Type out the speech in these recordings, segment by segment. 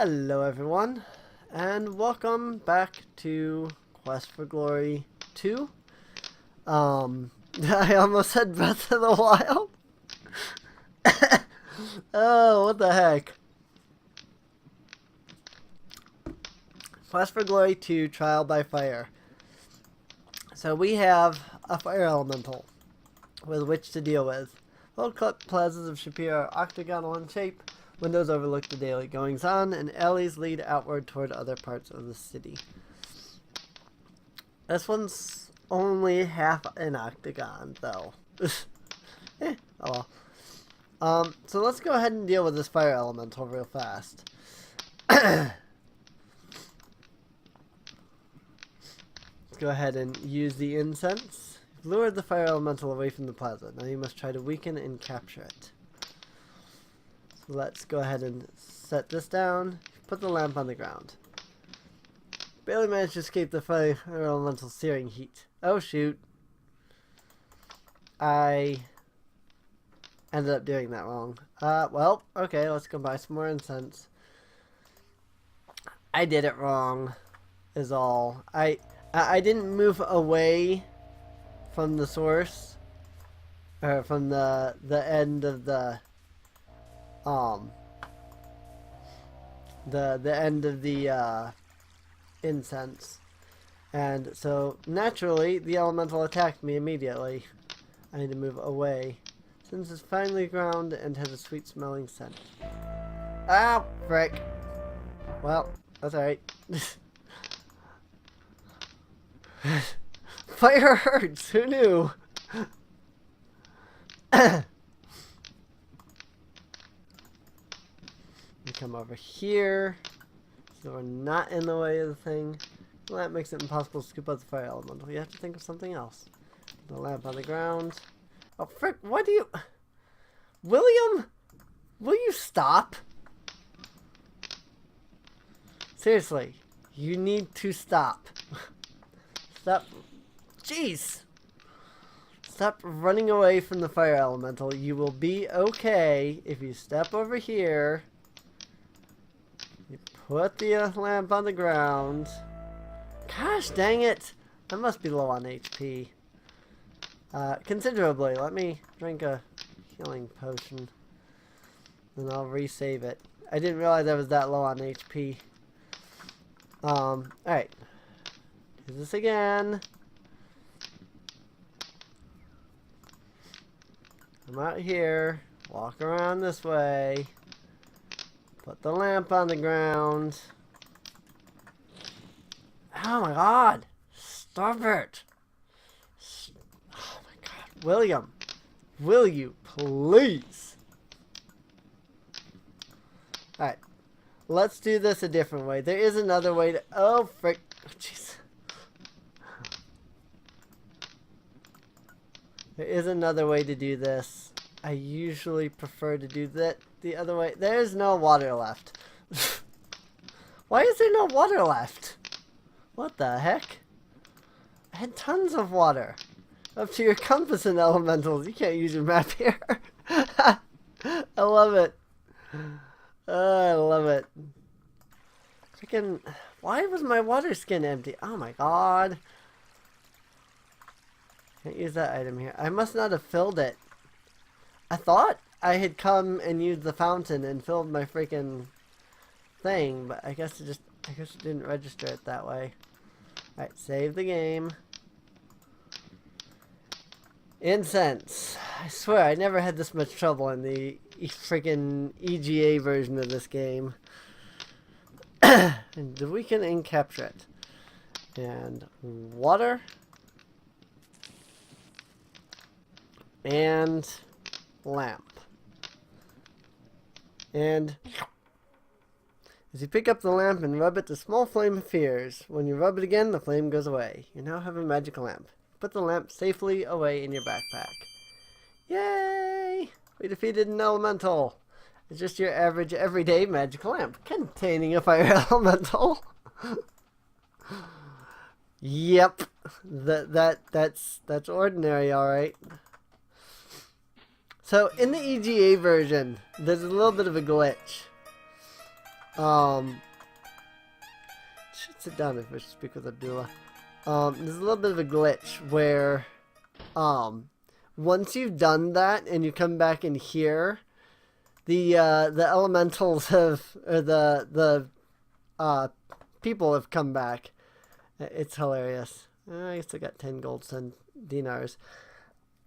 Hello everyone, and welcome back to Quest for Glory 2. I almost said Breath of the Wild. Oh, what the heck. Quest for Glory 2, Trial by Fire. So we have a fire elemental with which to deal with. Well-cut plazas of Shapeir are octagonal in shape. Windows overlook the daily goings-on, and alleys lead outward toward other parts of the city. This one's only half an octagon, though. Oh well. So let's go ahead and deal with this fire elemental real fast. Let's go ahead and use the incense. You've lured the fire elemental away from the plaza. Now you must try to weaken and capture it. Let's go ahead and set this down. Put the lamp on the ground. Barely managed to escape the fire elemental searing heat. Oh shoot. I ended up doing that wrong. Well, okay, let's go buy some more incense. I did it wrong, is all. I didn't move away from the source. Or from the end of the end of the incense, and so naturally the elemental attacked me immediately. I need to move away since it's finely ground and has a sweet smelling scent. Ah, frick. Well, that's alright. Fire hurts, who knew? Come over here, so we're not in the way of the thing. Well, that makes it impossible to scoop out the fire elemental. You have to think of something else. The lamp on the ground. Oh frick! Why do you, William? Will you stop? Seriously, you need to stop. Stop. Jeez. Stop running away from the fire elemental. You will be okay if you step over here. You put the lamp on the ground. Gosh dang it! I must be low on HP. Considerably. Let me drink a healing potion. And I'll resave it. I didn't realize I was that low on HP. Alright. Do this again. Come out here. Walk around this way. Put the lamp on the ground. Oh my god! Stop it! Oh my god. William! Will you please? Alright. Let's do this a different way. There is another way to... Oh frick. Oh, jeez. There is another way to do this. I usually prefer to do that the other way. There's no water left. Why is there no water left? What the heck? I had tons of water. Up to your compass and elementals. You can't use your map here. I love it. I love it. Freaking... Why was my water skin empty? Oh my god. Can't use that item here. I must not have filled it. I thought I had come and used the fountain and filled my freaking thing, but I guess it didn't register it that way. Alright, save the game. Incense. I swear I never had this much trouble in the freaking EGA version of this game. And we can capture it. And water. And lamp. And as you pick up the lamp and rub it, the small flame appears. When you rub it again, the flame goes away. You now have a magic lamp. Put the lamp safely away in your backpack. Yay! We defeated an elemental. It's just your average everyday magic lamp containing a fire elemental. Yep. That's ordinary, alright. So in the EGA version, there's a little bit of a glitch. Should sit down if I speak with Abdullah. There's a little bit of a glitch where, once you've done that and you come back in here, the elementals have, or the people have come back. It's hilarious. I still got 10 gold dinars.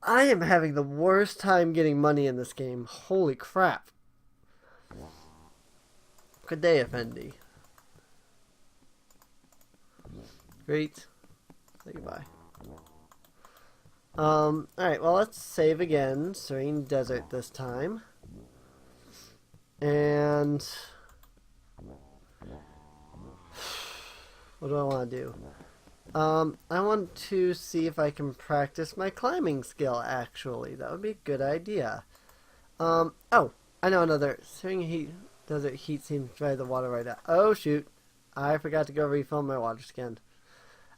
I am having the worst time getting money in this game. Holy crap. Good day, Effendi. Great. Say goodbye. Alright, well, let's save again. Serene Desert this time. And what do I want to do? I want to see if I can practice my climbing skill, actually. That would be a good idea. Oh, I know another. Serene Desert heat seems to dry the water right out. Oh, shoot. I forgot to go refill my water skin.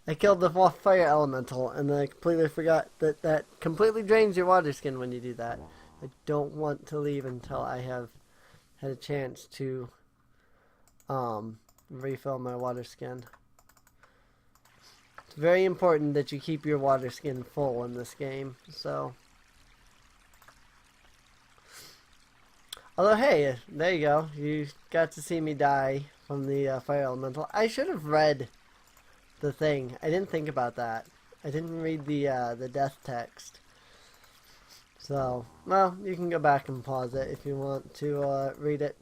I killed the fire elemental, and then I completely forgot that that completely drains your water skin when you do that. I don't want to leave until I have had a chance to refill my water skin. It's very important that you keep your water skin full in this game, so. Although, hey, there you go. You got to see me die from the fire elemental. I should have read the thing. I didn't think about that. I didn't read the death text. So, well, you can go back and pause it if you want to read it.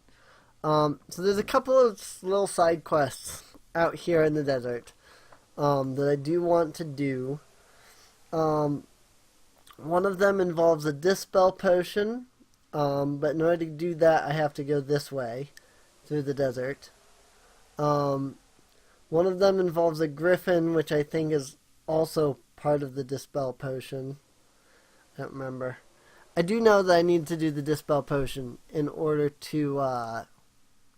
So there's a couple of little side quests out here in the desert that I do want to do. One of them involves a dispel potion, but in order to do that I have to go this way through the desert. One of them involves a griffin, which I think is also part of the dispel potion. I don't remember. I do know that I need to do the dispel potion in order to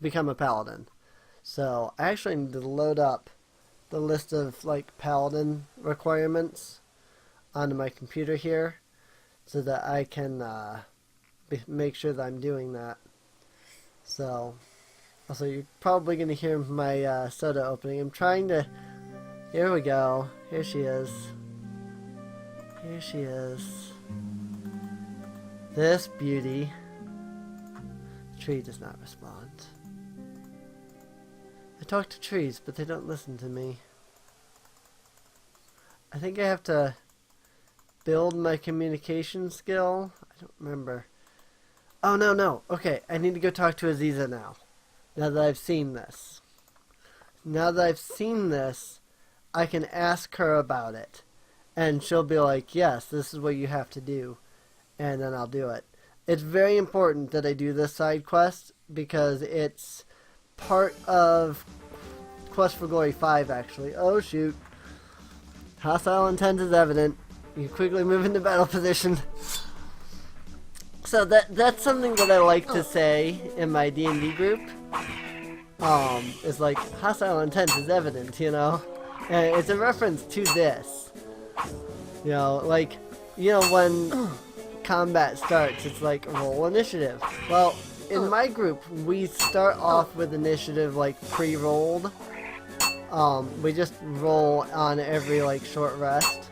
become a paladin. So I actually need to load up the list of like paladin requirements onto my computer here so that I can make sure that I'm doing that. So also you're probably going to hear my soda opening. I'm trying to... Here we go. Here she is. Here she is. This beauty. The tree does not respond. I talk to trees, but they don't listen to me. I think I have to build my communication skill. I don't remember. Oh, no. Okay, I need to go talk to Aziza now. Now that I've seen this. Now that I've seen this, I can ask her about it. And she'll be like, yes, this is what you have to do. And then I'll do it. It's very important that I do this side quest because it's part of Quest for Glory 5, actually. Oh, shoot. Hostile intent is evident. You quickly move into battle position. So that's something that I like to say in my D&D group. Is like, hostile intent is evident, you know? And it's a reference to this. You know, like, you know, when combat starts, it's like, roll initiative. Well, in my group, we start off with initiative, like, pre-rolled. We just roll on every, like, short rest.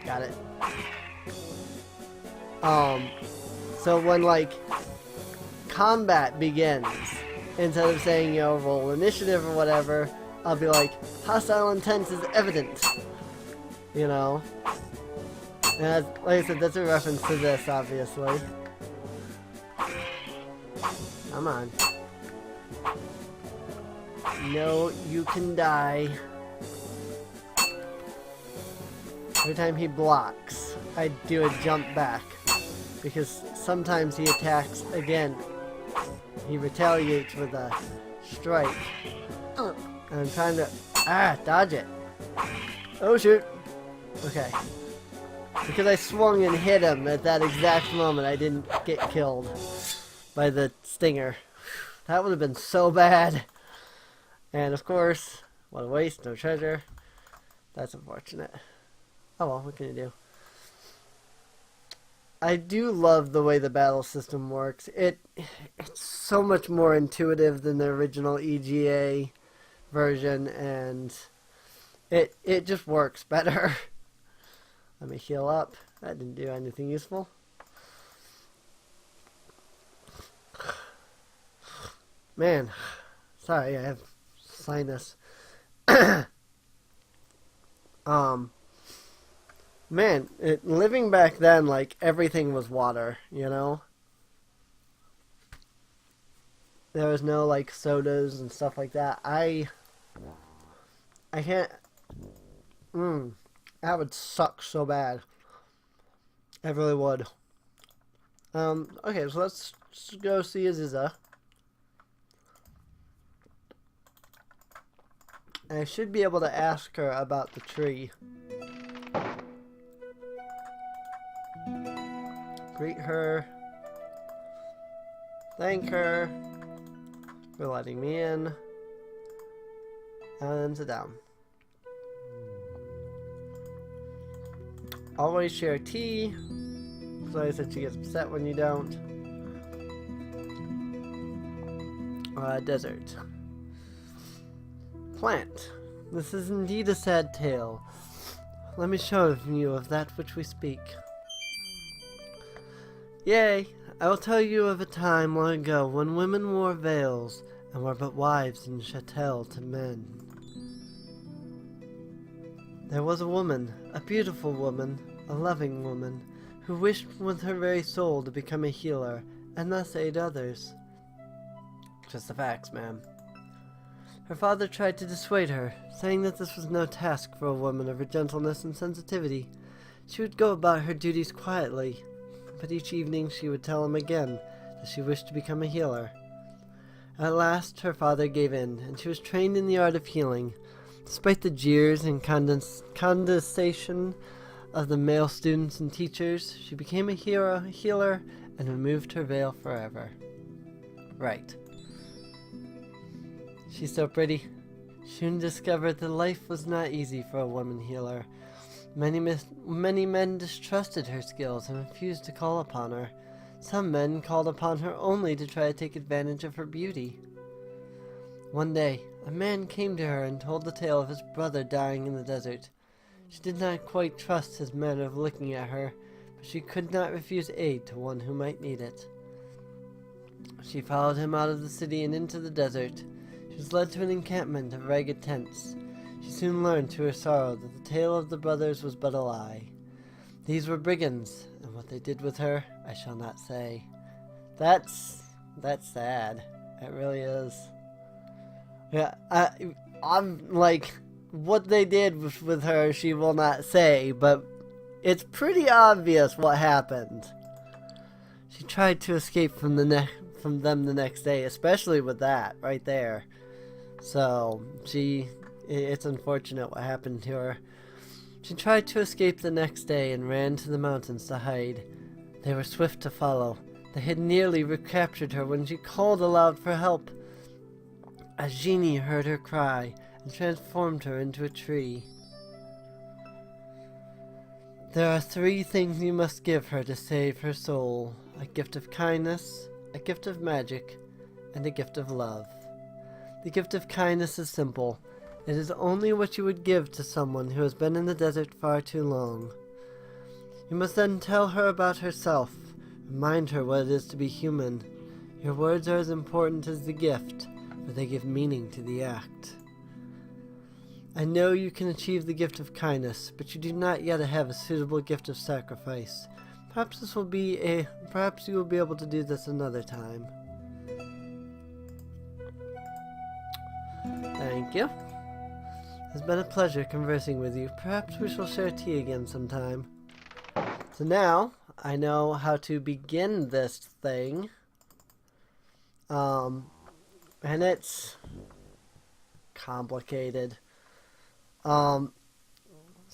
Got it. So when, like, combat begins, instead of saying, you know, roll initiative or whatever, I'll be like, hostile intent is evident. You know? And like I said, that's a reference to this, obviously. Come on. No, you can die. Every time he blocks, I do a jump back. Because sometimes he attacks again. He retaliates with a strike. And I'm trying to... dodge it. Oh, shoot. Okay. Because I swung and hit him at that exact moment, I didn't get killed by the stinger. That would have been so bad. And of course, what a waste, no treasure. That's unfortunate. Oh well, what can you do? I do love the way the battle system works. It's so much more intuitive than the original EGA version, and it just works better. Let me heal up. That didn't do anything useful. Man, sorry, I have sinus. Man, living back then, like, everything was water, you know? There was no, like, sodas and stuff like that. I can't, that would suck so bad. I really would. Okay, so let's go see Aziza. I should be able to ask her about the tree. Greet her. Thank her for letting me in. And sit down. Always share tea. So I said she gets upset when you don't. Desert. Plant. This is indeed a sad tale. Let me show you of that which we speak. Yea, I will tell you of a time long ago when women wore veils and were but wives and chattel to men. There was a woman, a beautiful woman, a loving woman, who wished with her very soul to become a healer and thus aid others. Just the facts, ma'am. Her father tried to dissuade her, saying that this was no task for a woman of her gentleness and sensitivity. She would go about her duties quietly, but each evening she would tell him again that she wished to become a healer. At last her father gave in, and she was trained in the art of healing. Despite the jeers and condescension of the male students and teachers, she became a healer and removed her veil forever. Right. She's so pretty. She soon discovered that life was not easy for a woman healer. Many men distrusted her skills and refused to call upon her. Some men called upon her only to try to take advantage of her beauty. One day, a man came to her and told the tale of his brother dying in the desert. She did not quite trust his manner of looking at her, but she could not refuse aid to one who might need it. She followed him out of the city and into the desert. She was led to an encampment of ragged tents. She soon learned to her sorrow that the tale of the brothers was but a lie. These were brigands, and what they did with her, I shall not say. That's sad. It really is. Yeah, I'm like, what they did with her, she will not say, but it's pretty obvious what happened. She tried to escape from them the next day, especially with that right there. So it's unfortunate what happened to her. She tried to escape the next day and ran to the mountains to hide. They were swift to follow. They had nearly recaptured her when she called aloud for help. A genie heard her cry and transformed her into a tree. There are 3 things you must give her to save her soul: a gift of kindness, a gift of magic, and a gift of love. The gift of kindness is simple. It is only what you would give to someone who has been in the desert far too long. You must then tell her about herself. Remind her what it is to be human. Your words are as important as the gift, for they give meaning to the act. I know you can achieve the gift of kindness, but you do not yet have a suitable gift of sacrifice. Perhaps you will be able to do this another time. Thank you. It's been a pleasure conversing with you. Perhaps we shall share tea again sometime. So now, I know how to begin this thing. And it's complicated. So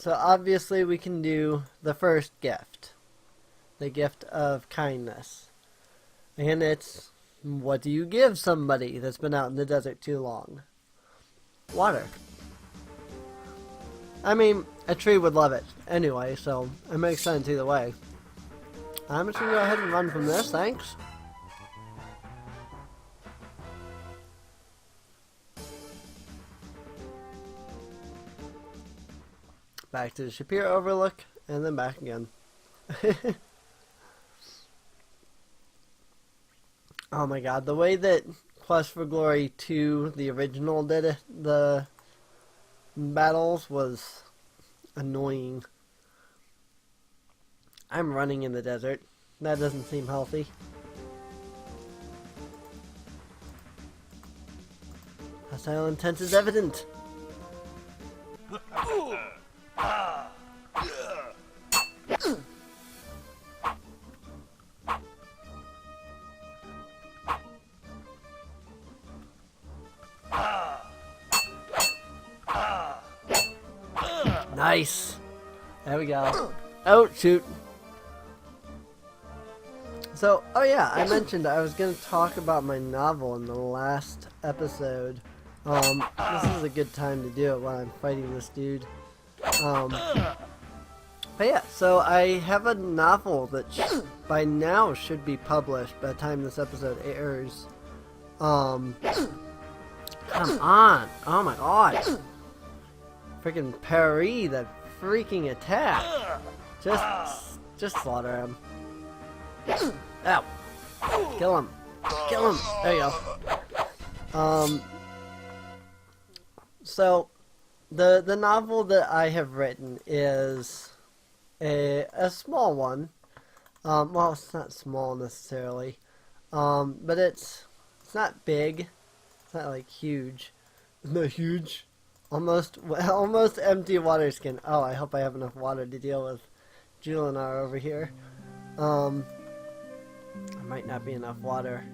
obviously we can do the first gift. The gift of kindness. And it's, what do you give somebody that's been out in the desert too long? Water. I mean, a tree would love it anyway, so it makes sense either way. I'm just gonna go ahead and run from this, thanks. Back to the Shapeir Overlook, and then back again. Oh my god, the way that Quest for Glory 2, the original, did it, the battles was annoying. I'm running in the desert. That doesn't seem healthy. Hostile intent is evident. Nice. There we go. Oh, shoot. So, oh yeah, I mentioned I was going to talk about my novel in the last episode. This is a good time to do it while I'm fighting this dude. But yeah, so I have a novel that by now should be published by the time this episode airs. Come on. Oh my god. Freaking parry that freaking attack. Just slaughter him. Ow. Kill him. Kill him. There you go. So the novel that I have written is a small one. Well, it's not small necessarily. But it's not big. It's not like huge. It's not huge. Almost empty water skin. Oh, I hope I have enough water to deal with Julinar over here. There might not be enough water.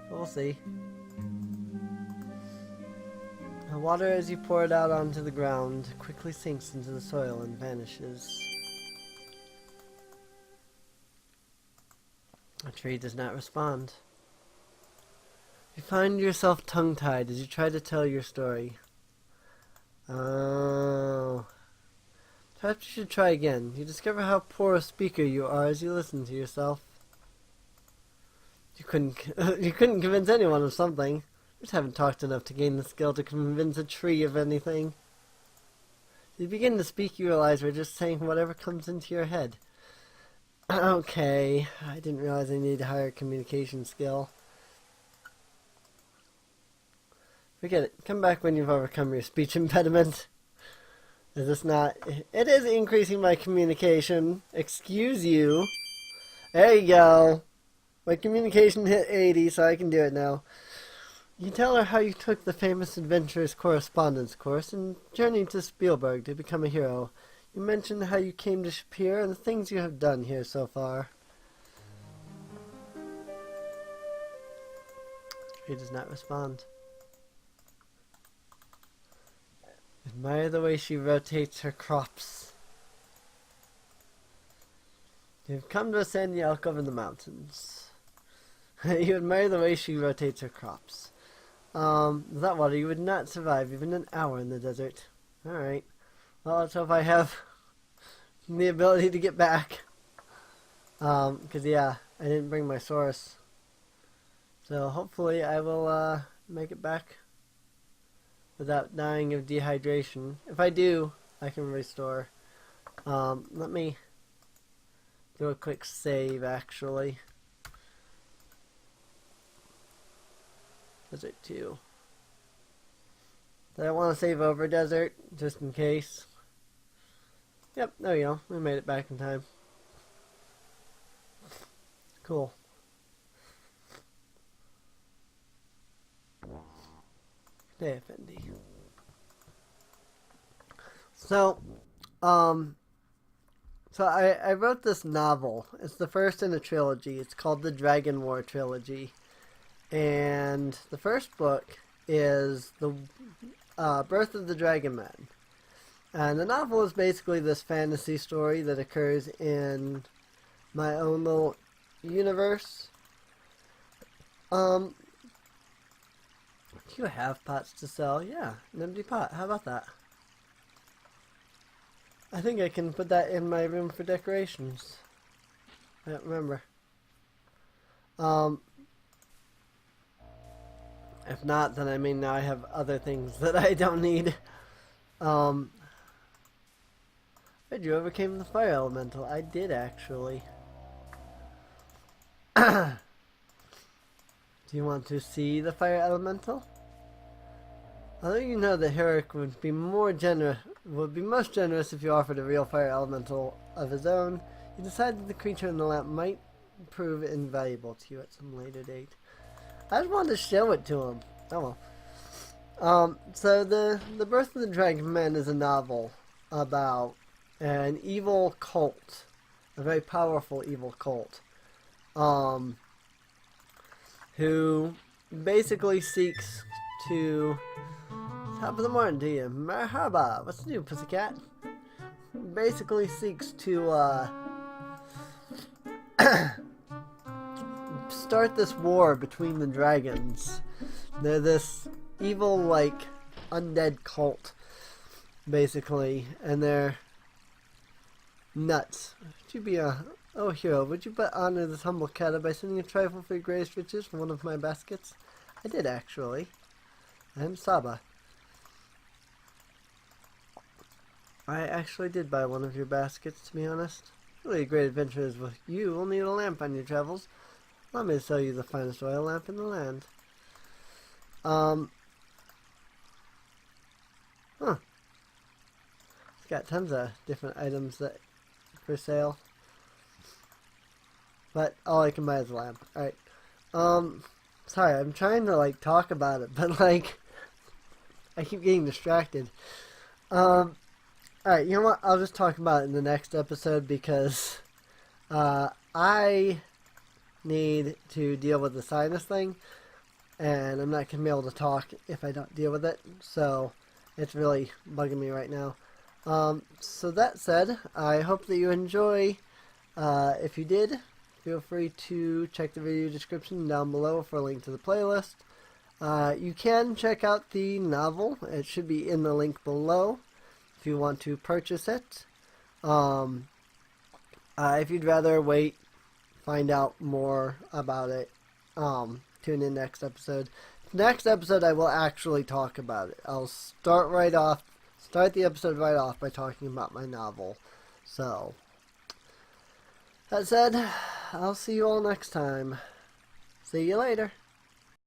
But we'll see. The water, as you pour it out onto the ground, quickly sinks into the soil and vanishes. The tree does not respond. You find yourself tongue-tied as you try to tell your story. Oh. Perhaps you should try again. You discover how poor a speaker you are as you listen to yourself. You couldn't convince anyone of something. You just haven't talked enough to gain the skill to convince a tree of anything. As you begin to speak, you realize we're just saying whatever comes into your head. Okay, I didn't realize I needed a higher communication skill. Forget it. Come back when you've overcome your speech impediment. Is this not... It is increasing my communication. Excuse you. There you go. My communication hit 80, so I can do it now. You tell her how you took the famous adventurer's correspondence course and journeyed to Spielberg to become a hero. You mentioned how you came to Shapeir and the things you have done here so far. He does not respond. Admire the way she rotates her crops. You've come to ascend the elk over the mountains. You admire the way she rotates her crops. Without water, you would not survive even an hour in the desert. Alright. Well, let's hope I have the ability to get back. Because, yeah, I didn't bring my source. So, hopefully, I will make it back without dying of dehydration. If I do, I can restore. Let me do a quick save, actually. Desert 2. Did I want to save over desert, just in case? Yep, there you go. We made it back in time. Cool. Hey, Fendi. So I wrote this novel. It's the first in a trilogy. It's called the Dragon War Trilogy. And the first book is the Birth of the Dragon Man. And the novel is basically this fantasy story that occurs in my own little universe. Do you have pots to sell? Yeah, an empty pot. How about that? I think I can put that in my room for decorations. I don't remember. Um, if not, then I mean now I have other things that I don't need. Um, did you overcame the fire elemental? I did actually. Do you want to see the fire elemental? Although you know that Herrick would be most generous if you offered a real fire elemental of his own, you decided the creature in the lamp might prove invaluable to you at some later date. I just wanted to show it to him. Oh well. So the Birth of the Dragon Man is a novel about an evil cult, a very powerful evil cult, who basically seeks to... Top of the morning to you. Merhaba. What's new, pussycat? Basically seeks to start this war between the dragons. They're this evil, like, undead cult, basically, and they're nuts. Would you be a hero? Would you but honor this humble cat by sending a trifle for your greatest riches from one of my baskets? I did, actually. I'm Saba. I actually did buy one of your baskets, to be honest. Really a great adventure is with you. Will need a lamp on your travels. Let me sell you the finest oil lamp in the land. It's got tons of different items that for sale. But all I can buy is a lamp. Alright. Sorry, I'm trying to, like, talk about it, but, like, I keep getting distracted. Alright, you know what? I'll just talk about it in the next episode because I need to deal with the sinus thing, and I'm not going to be able to talk if I don't deal with it, so it's really bugging me right now. So that said, I hope that you enjoy. If you did, feel free to check the video description down below for a link to the playlist. You can check out the novel. It should be in the link below if you want to purchase it. If you'd rather wait, find out more about it, tune in next episode. Next episode I will actually talk about it. I'll start the episode right off by talking about my novel. So, that said, I'll see you all next time. See you later.